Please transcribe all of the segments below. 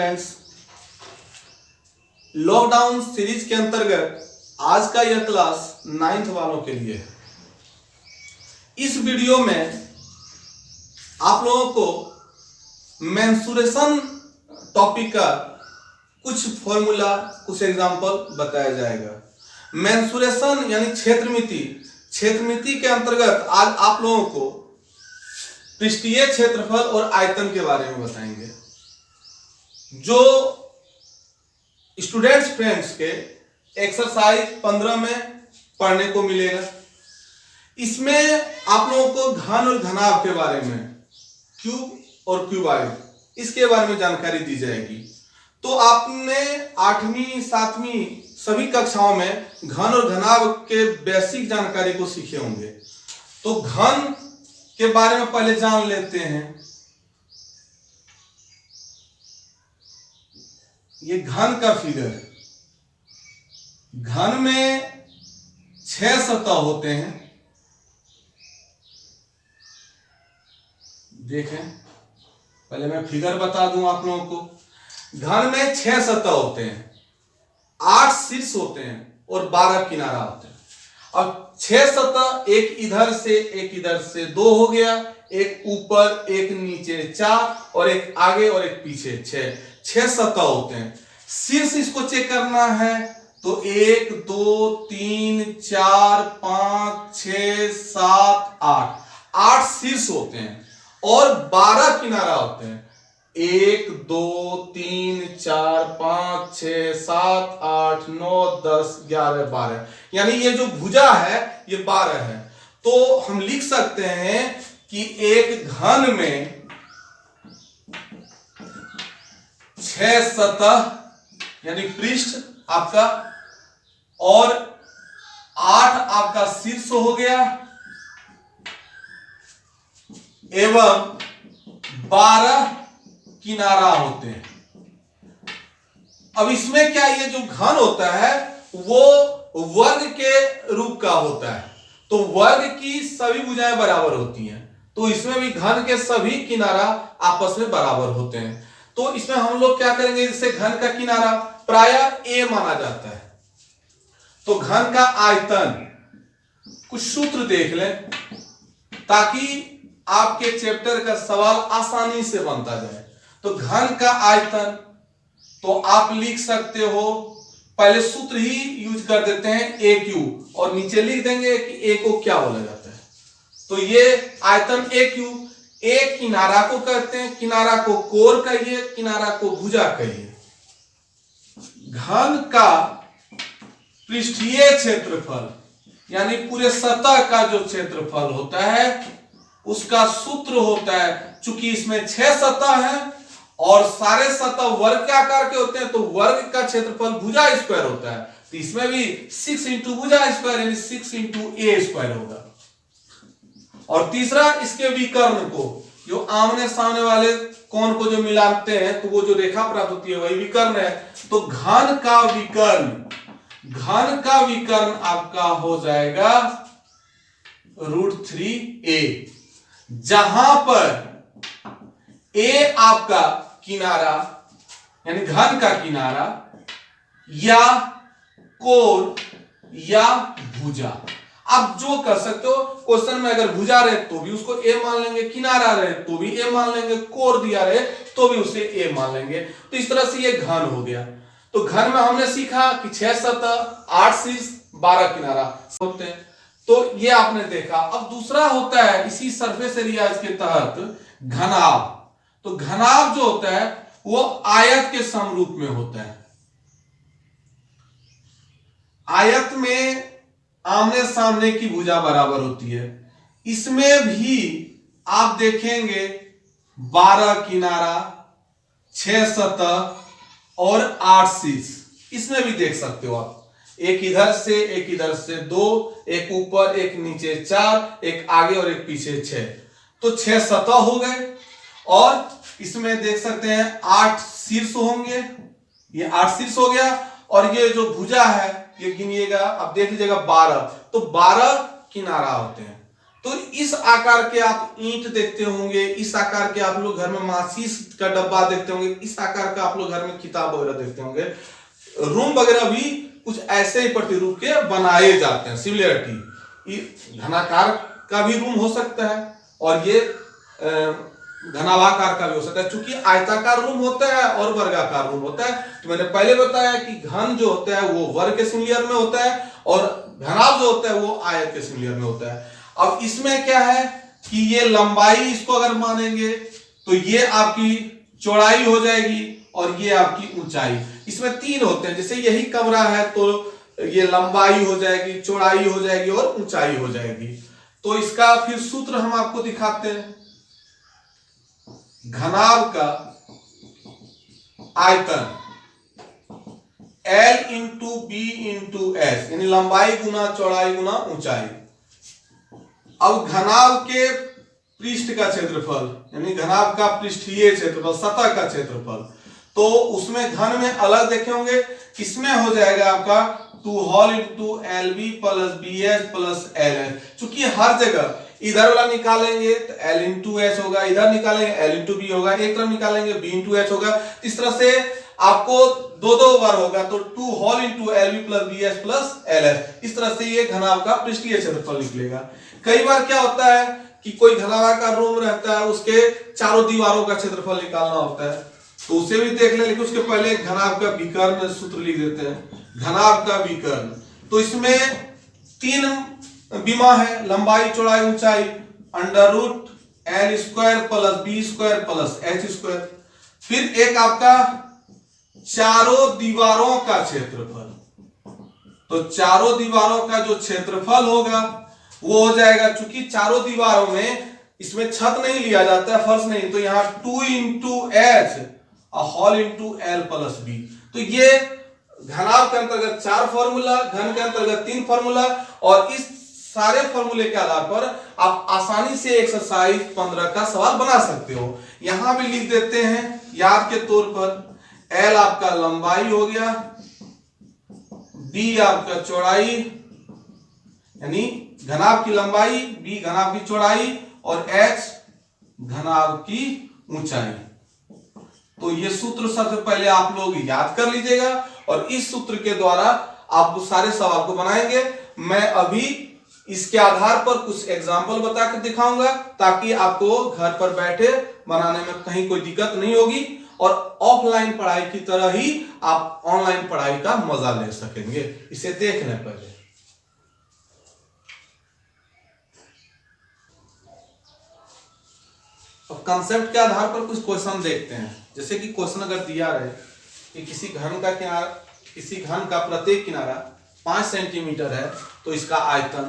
Students, lockdown series के अंतर्गत आज का यह क्लास 9th वालों के लिए है। इस वीडियो में आप लोगों को मेंसुरेशन टॉपिक का कुछ फॉर्मूला, कुछ एग्जांपल बताया जाएगा। मेंसुरेशन यानी क्षेत्रमिति के अंतर्गत आज आप लोगों को पृष्ठीय क्षेत्रफल और आयतन के बारे में बताएंगे, जो स्टूडेंट्स फ्रेंड्स के एक्सरसाइज 15 में पढ़ने को मिलेगा। इसमें आप लोगों को घन और घनाभ के बारे में, क्यूब और क्यूबाइड, इसके बारे में जानकारी दी जाएगी। तो आपने 8वीं 7वीं सभी कक्षाओं में घन और घनाभ के बेसिक जानकारी को सीखे होंगे। तो घन के बारे में पहले जान लेते हैं। ये घन का फिगर, घन में 6 सतह होते हैं। देखें, पहले मैं फिगर बता दूं आप लोगों को। घन में 6 सतह होते हैं, 8 शीर्ष होते हैं और 12 किनारा होते हैं। अब 6 सतह, एक इधर से 2 हो गया, एक ऊपर एक नीचे 4 और एक आगे और एक पीछे 6 सतह होते हैं। शीर्ष इसको चेक करना है तो 1 2 3 4 5 6 7 8 शीर्ष होते हैं और 12 किनारा होते हैं। 1 2 3 4 5 6 7 8 9 10 11 12, यानी ये जो भुजा है ये 12 है। तो हम लिख सकते हैं कि एक घन में 6 सतह यानी पृष्ठ आपका और 8 आपका शीर्ष हो गया एवं 12 किनारा होते हैं। अब इसमें क्या, ये जो घन होता है वो वर्ग के रूप का होता है, तो वर्ग की सभी भुजाएं बराबर होती हैं। तो इसमें भी घन के सभी किनारा आपस में बराबर होते हैं। तो इसमें हम लोग क्या करेंगे, जैसे घन का किनारा प्रायः a माना जाता है। तो घन का आयतन, कुछ सूत्र देख लें ताकि आपके चैप्टर का सवाल आसानी से बनता जाए। तो घन का आयतन तो आप लिख सकते हो, पहले सूत्र ही यूज कर देते हैं a क्यूब और नीचे लिख देंगे कि a को क्या बोला जाता है। तो ये आयतन a क्यूब, एक किनारा को कहते हैं, किनारा को कोर कहिए, किनारा को भुजा कहिए। घन का पृष्ठीय क्षेत्रफल यानी पूरे सतह का जो क्षेत्रफल होता है उसका सूत्र होता है, चूंकि इसमें 6 सतह है और सारे सतह वर्ग के आकार के होते हैं, तो वर्ग का क्षेत्रफल भुजा स्क्वायर होता है। तो इसमें भी 6 इंटू भुजा स्क्वायर यानी 6 इंटू ए स्क्वायर होगा। और तीसरा, इसके विकर्ण को, जो आमने सामने वाले कोण को जो मिलाते हैं तो वो जो रेखा प्राप्त होती है वही विकर्ण है। तो घन का विकर्ण आपका हो जाएगा √3a, जहां पर a आपका किनारा यानी घन का किनारा या कोण या भुजा, आप जो कर सकते हो। क्वेश्चन में अगर भुजा रहे तो भी उसको a मान लेंगे, किनारा रहे तो भी a मान लेंगे, कोण दिया रहे तो भी उसे a मान लेंगे। तो इस तरह से ये घन हो गया। तो घन में हमने सीखा कि 6 सतह, 8 शीर्ष, 12 किनारा होते हैं। तो ये आपने देखा। अब दूसरा होता है इसी सरफेस एरिया के तहत घनाभ। तो घनाभ जो होता है वो आयत के समरूप में होता है। आयत में आमने सामने की भुजा बराबर होती है। इसमें भी आप देखेंगे 12 किनारा, 6 सतह और 8 शीर्ष, इसमें भी देख सकते हो आप। एक इधर से 2, एक ऊपर एक नीचे 4, एक आगे और एक पीछे 6, तो 6 सतह हो गए। और इसमें देख सकते हैं 8 शीर्ष होंगे, ये 8 शीर्ष हो गया। और ये जो भुजा है ये गिनिएगा, अब देख लीजिएगा 12, तो 12 किनारा होते हैं। तो इस आकार के आप ईंट देखते होंगे, इस आकार के आप लोग घर में माचिस का डब्बा देखते होंगे, इस आकार का आप लोग घर में किताब वगैरह देखते होंगे। रूम वगैरह भी कुछ ऐसे ही प्रतिरूप के बनाए जाते हैं। सिमिलरिटी, घनाकार का भी रूम हो सकता है और ये घनाभाकार का भी हो सकता है। चूंकि आयताकार रूम होता है और वर्गाकार रूम होता है, तो मैंने पहले बताया कि घन जो होता है वो वर्ग के सिमिलियर में होता है और घनाभ जो होता है वो आयत के सिमिलियर में होता है। अब इसमें क्या है कि ये लंबाई इसको अगर मानेंगे तो ये आपकी चौड़ाई हो जाएगी और ये आपकी ऊंचाई। इसमें तीन होते हैं, जैसे यही कमरा है तो ये लंबाई हो जाएगी, चौड़ाई हो जाएगी और ऊंचाई हो जाएगी। तो इसका फिर सूत्र हम आपको दिखाते हैं। घनाभ का आयतन L into B into S, यानी लंबाई गुना चौड़ाई गुना ऊंचाई। अब घनाभ के पृष्ठ का क्षेत्रफल, यानी घनाभ का पृष्ठीय क्षेत्रफल, सतह का क्षेत्रफल, तो उसमें घन में अलग देखे होंगे, किसमें हो जाएगा आपका 2 whole into L B plus B S plus L S. चूंकि हर जगह इधर वाला निकालेंगे तो एल इंटू एस होगा, इधर निकालेंगे एल इंटू बी होगा, एक तरफ निकालेंगे बी इंटू एच होगा। इस तरह से आपको दो बार होगा, तो 2 whole into L B plus B S plus L S. इस तरह से ये घनाभ का पृष्ठीय क्षेत्रफल निकलेगा। कई बार क्या होता है कि कोई घनाभाकार रूम रहता है, उसके चारों दीवारों का क्षेत्रफल निकालना होता है, तो उसे भी देख ले, लेकिन उसके पहले घनाभ का विकर्ण सूत्र लिख देते हैं। घनाभ का विकर्ण, तो इसमें 3 विमा है, लंबाई चौड़ाई ऊंचाई, under root L square plus B square plus H square. फिर एक आपका चारों दीवारों का क्षेत्रफल, तो चारों दीवारों का जो क्षेत्रफल होगा वो हो जाएगा, चूंकि चारों दीवारों में इसमें छत नहीं लिया जाता है, फर्श नहीं, तो यहां 2 into H whole into L plus B. तो ये घनाभ के अंतर्गत 4 फॉर्मूला, घन के अंतर्गत 3 फॉर्मूला, और इस सारे फॉर्मूले के आधार पर आप आसानी से एक्सरसाइज 15 का सवाल बना सकते हो। यहां भी लिख देते हैं याद के तौर पर, एल आपका लंबाई हो गया, बी आपका चौड़ाई यानी घनाभ की लंबाई, बी घनाभ की चौड़ाई और एच घनाभ की ऊंचाई। तो ये सूत्र सबसे पहले आप लोग याद कर लीजिएगा और इस सूत्र के द्वारा आप सारे सवाल को बनाएंगे। मैं अभी इसके आधार पर कुछ एग्जाम्पल बता कर दिखाऊंगा ताकि आपको घर पर बैठे बनाने में कहीं कोई दिक्कत नहीं होगी और ऑफलाइन पढ़ाई की तरह ही आप ऑनलाइन पढ़ाई का मजा ले सकेंगे। इसे देख लें पहले। अब कंसेप्ट के आधार पर कुछ क्वेश्चन देखते हैं। जैसे कि क्वेश्चन अगर दिया रहे कि किसी घन का प्रत्येक किनारा 5 सेंटीमीटर है तो इसका आयतन,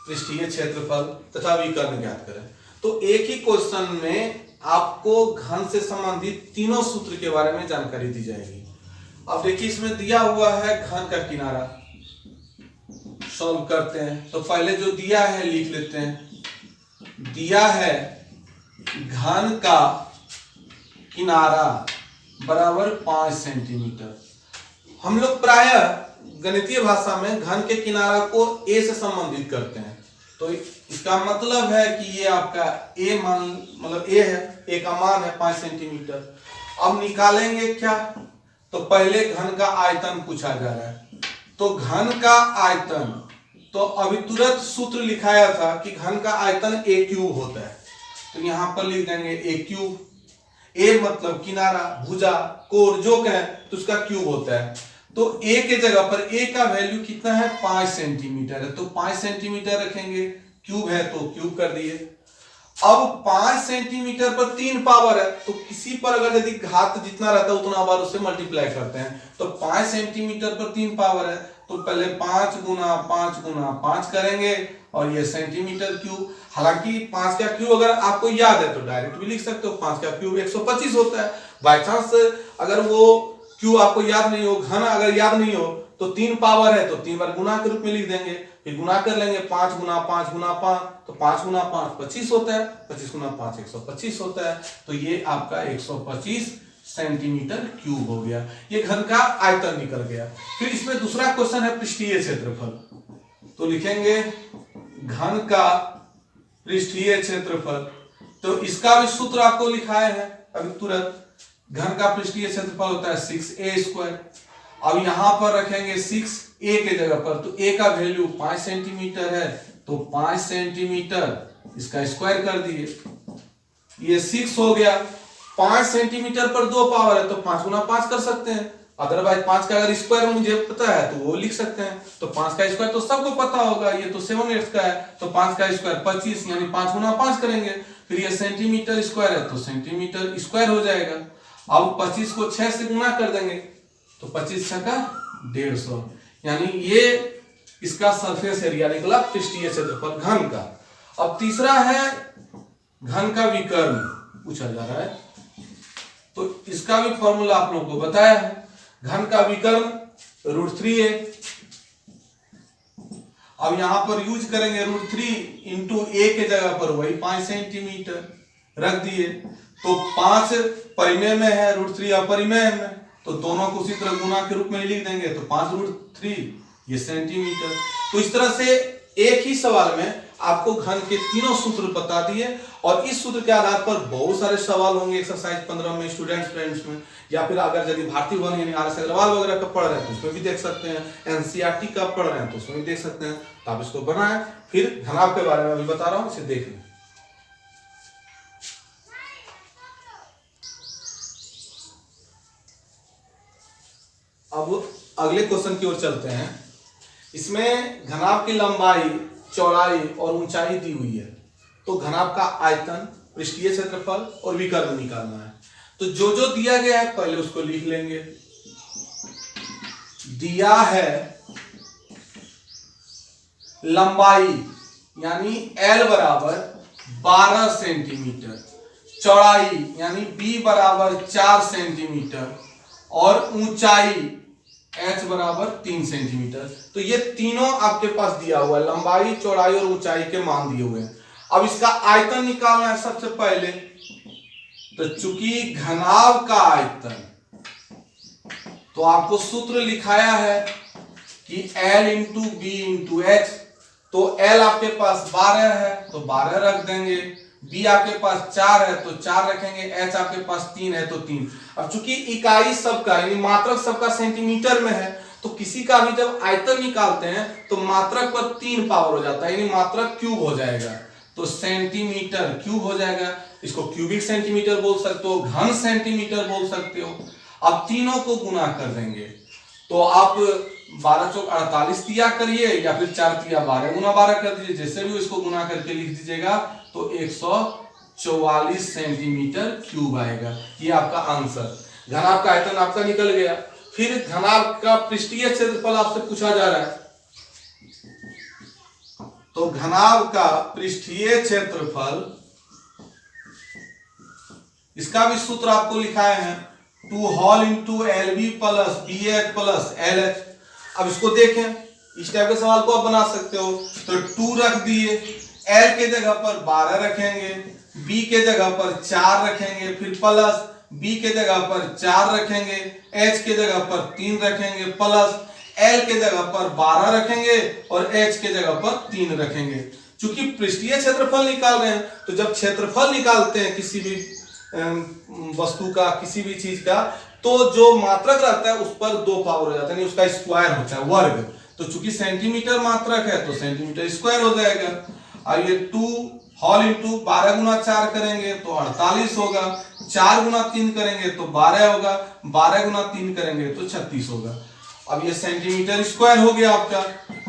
पृष्ठीय क्षेत्रफल तथा विकर्ण ज्ञात करें। तो एक ही क्वेश्चन में आपको घन से संबंधित तीनों सूत्र के बारे में जानकारी दी जाएगी। अब देखिए इसमें दिया हुआ है घन का किनारा, सॉल्व करते हैं। तो पहले जो दिया है लिख लेते हैं। दिया है घन का किनारा बराबर 5 सेंटीमीटर। हम लोग प्रायः गणितीय भाषा में घन के किनारा को ए से संबंधित करते हैं। तो इसका मतलब है कि ये आपका ए मान, मतलब ए है, ए का मान है 5 सेंटीमीटर। अब निकालेंगे क्या, तो पहले घन का आयतन पूछा जा रहा है। तो घन का आयतन, तो अभी तुरंत सूत्र लिखाया था कि घन का आयतन ए क्यूब होता है, तो यहां पर लिख देंगे ए क्यूब। ए मतलब किनारा, भुजा, कोर जो कहें तो उसका क्यूब होता है। तो ए के जगह पर ए का वैल्यू कितना है, 5 सेंटीमीटर है, तो 5 सेंटीमीटर रखेंगे। क्यूब है तो क्यूब कर दिए। अब 5 सेंटीमीटर पर 3 पावर है, तो किसी पर अगर यदि घात जितना रहता है उतना बार उससे मल्टीप्लाई करते हैं। तो 5 सेंटीमीटर पर 3 पावर है, तो पहले 5 गुना 5 गुना 5 करेंगे और ये सेंटीमीटर क्यूब। हालांकि 5 का क्यूब अगर आपको याद है तो डायरेक्ट भी लिख सकते हो, 5 का क्यूब 125 होता है। बाय चांस अगर वो क्यूब आपको याद नहीं हो, घन अगर याद नहीं हो, तो 3 पावर है तो 3 बार गुना के रूप में लिख देंगे, फिर गुना कर लेंगे 5 गुना 5 गुना 5, तो 5 गुना 5 25 होता है, 25 गुना 5 125 होता है। तो ये आपका 125 सेंटीमीटर क्यूब हो गया। ये घन का आयतन निकल गया। फिर इसमें दूसरा क्वेश्चन है पृष्ठीय क्षेत्रफल। तो लिखेंगे घन का पृष्ठीय क्षेत्रफल, तो इसका भी सूत्र आपको लिखाए हैं अभी तुरंत। घन का पृष्ठीय क्षेत्रफल होता है 6a²। अब यहां पर रखेंगे 6a के जगह पर, तो a का वैल्यू 5 सेंटीमीटर है, तो 5 सेंटीमीटर इसका स्क्वायर कर दिए, ये 6 हो गया। 5 सेंटीमीटर पर 2 पावर है, तो 5 गुना 5 कर सकते हैं। अदरवाइज 5 का अगर स्क्वायर मुझे पता है तो वो लिख सकते हैं। तो 5 का स्क्वायर तो सबको पता होगा, ये तो 7/8 का है, तो 5 का स्क्वायर 25, यानी 5 गुना 5 करेंगे। फिर ये सेंटीमीटर स्क्वायर है, तो सेंटीमीटर स्क्वायर हो जाएगा। अब 25 को 6 से गुना कर देंगे, तो 25 6 का 150, यानी ये इसका सरफेस एरिया निकला पृष्ठीय क्षेत्रफल घन का। अब तीसरा है घन का विकर्ण पूछा जा रहा है, तो इसका भी फॉर्मूला आप लोगों को बताया है। घन का विकर्ण √3 है। अब यहां पर यूज करेंगे √3 इंटू a के जगह पर वही 5 सेंटीमीटर रख दिए, तो 5 परिमेय में है, √3 अपरिमेय में, तो दोनों को उसी तरह गुना के रूप में लिख देंगे, तो 5√3 ये सेंटीमीटर। तो इस तरह से एक ही सवाल में आपको घन के तीनों सूत्र बता दिए, और इस सूत्र के आधार पर बहुत सारे सवाल होंगे एक्सरसाइज 15 में, स्टूडेंट्स फ्रेंड्स में, या फिर अगर यदि भारतीय वन यानी RS अग्रवाल वगैरह का पढ़ रहे हैं तो उसमें भी देख सकते हैं, NCERT का पढ़ रहे हैं तो उसमें भी देख सकते हैं। तो आप इसको बनाएं। फिर घनाभ के बारे में अभी बता रहा हूं, इसे देख लें। अब अगले क्वेश्चन की ओर चलते हैं। इसमें घनाभ की लंबाई, चौड़ाई और ऊंचाई दी हुई है, तो घनाभ का आयतन, पृष्ठीय क्षेत्रफल और विकर्ण निकालना है। तो जो जो दिया गया है पहले उसको लिख लेंगे। दिया है लंबाई यानी L बराबर 12 सेंटीमीटर, चौड़ाई यानी B बराबर 4 सेंटीमीटर और ऊंचाई h बराबर 3 सेंटीमीटर। तो ये तीनों आपके पास दिया हुआ है, लंबाई, चौड़ाई और ऊंचाई के मान दिए हुए हैं। अब इसका आयतन निकालना है सबसे पहले। तो चूंकि घनाभ का आयतन, तो आपको सूत्र लिखाया है कि L into B into H. तो L आपके पास 12 है तो 12 रख देंगे, B आपके पास 4 है तो 4 रखेंगे, H आपके पास 3 है तो 3। अब चूंकि इकाई सबका यानी मात्रक सबका सेंटीमीटर में है, तो किसी का भी जब आयतन निकालते हैं तो मात्रक पर 3 पावर हो जाता है, यानी मात्रक क्यूब हो जाएगा, तो सेंटीमीटर क्यूब हो जाएगा। इसको क्यूबिक सेंटीमीटर बोल सकते हो, घन सेंटीमीटर बोल सकते हो। अब तीनों को गुना कर देंगे, तो आप 12 चौक 48 दिया करिए, या फिर 4 तिया 12 गुना 12 कर दीजिए, जैसे भी इसको गुना करके लिख दीजिएगा, तो 144 सेंटीमीटर क्यूब आएगा। ये आपका आंसर। घनाभ का आयतन आपका निकल गया। फिर घनाभ का पृष्ठीय क्षेत्रफल आपसे पूछा जा रहा है, तो घनाभ का पृष्ठीय क्षेत्रफल, इसका भी सूत्र आपको लिखाए हैं, 2 whole into LB plus BH plus LH। अब इसको देखें, इस टाइप के सवाल को आप बना सकते हो। तो 2 रख दिए, L के जगह पर 12 रखेंगे, B के जगह पर 4 रखेंगे, फिर प्लस B के जगह पर 4 रखेंगे, H के जगह पर 3 रखेंगे, प्लस L के जगह पर 12 रखेंगे और H के जगह पर 3 रखेंगे। चूंकि पृष्ठीय क्षेत्रफल निकाल रहे हैं, तो जब क्षेत्रफल निकालते हैं किसी भी वस्तु का, किसी भी चीज का, तो जो मात्रक रहता है उस पर 2 पावर हो जाता है, उसका स्क्वायर होता है, वर्ग। तो चूंकि सेंटीमीटर मात्रक है तो सेंटीमीटर स्क्वायर हो जाएगा। और ये 2 होल इंटू 12 गुना 4 करेंगे तो 48 होगा, 4 गुना 3 करेंगे तो 12 होगा, 12 गुना 3 करेंगे तो 36 होगा। अब ये सेंटीमीटर स्क्वायर हो गया आपका।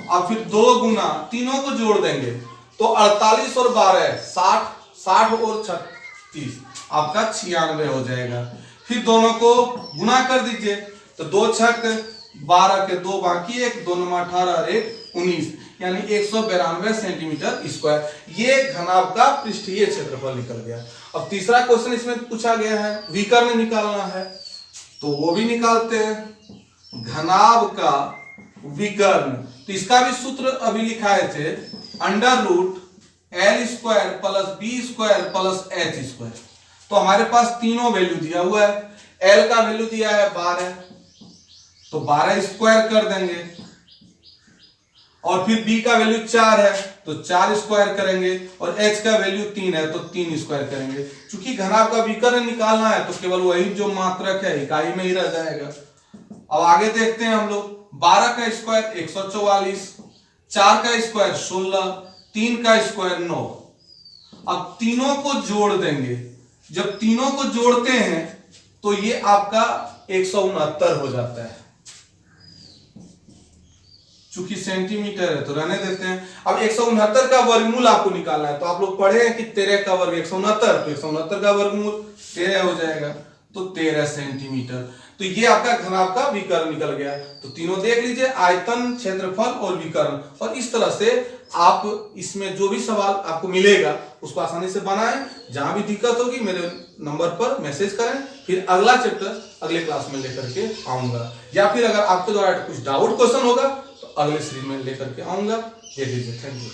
अब फिर 2 गुना, तीनों को जोड़ देंगे तो 48 और 12 60, 60 और 36 आपका 96 हो जाएगा। फिर दोनों को गुना कर दीजिए, तो 2 छक 12 के 2 बाकी 1, 2 9 18 और 1 19, यानी 192 सेंटीमीटर स्क्वायर। ये घनाभ का पृष्ठीय क्षेत्रफल निकल गया। अब तीसरा क्वेश्चन इसमें पूछा गया है, विकर्ण निकालना है, तो वो भी निकालते हैं। घनाभ का विकर्ण, तो इसका भी सूत्र अभी लिखाए थे, √L² plus B² plus H²। तो हमारे पास तीनों वैल्यू दिया हुआ है। L का वैल्यू दिया है 12, तो 12 स्क्वायर कर देंगे, और फिर b का वैल्यू 4 है तो 4 स्क्वायर करेंगे, और h का वैल्यू 3 है तो 3 स्क्वायर करेंगे। चूंकि घनाभ का विकर्ण निकालना है तो केवल वही जो मात्रक है इकाई में ही रह जाएगा। अब आगे देखते हैं हम लोग। 12 का स्क्वायर 144, 4 का स्क्वायर 16, 3 का स्क्वायर 9। अब तीनों को जोड़ देंगे। जब तीनों को जोड़ते हैं तो ये आपका 169 हो जाता है। चूंकि सेंटीमीटर है तो रहने देते हैं। अब 169 का वर्गमूल आपको निकालना है, तो आप लोग पढ़े हैं कि 13 का वर्ग 169, तो 169 का वर्गमूल 13 हो जाएगा, तो 13 सेंटीमीटर। तो ये आपका घनाभ का विकर्ण निकल गया। तो तीनों देख लीजिए, आयतन, क्षेत्रफल और विकर्ण। और इस तरह से आप इसमें जो भी सवाल आपको मिलेगा उसको आसानी से बनाएं। जहां भी दिक्कत होगी मेरे नंबर पर मैसेज करें, फिर अगला चैप्टर अगले क्लास में लेकर के आऊंगा। या फिर अगर आपके द्वारा कुछ डाउट क्वेश्चन होगा तो अगले सीरीज में लेकर के आऊंगा। दे दीजिए। Thank you.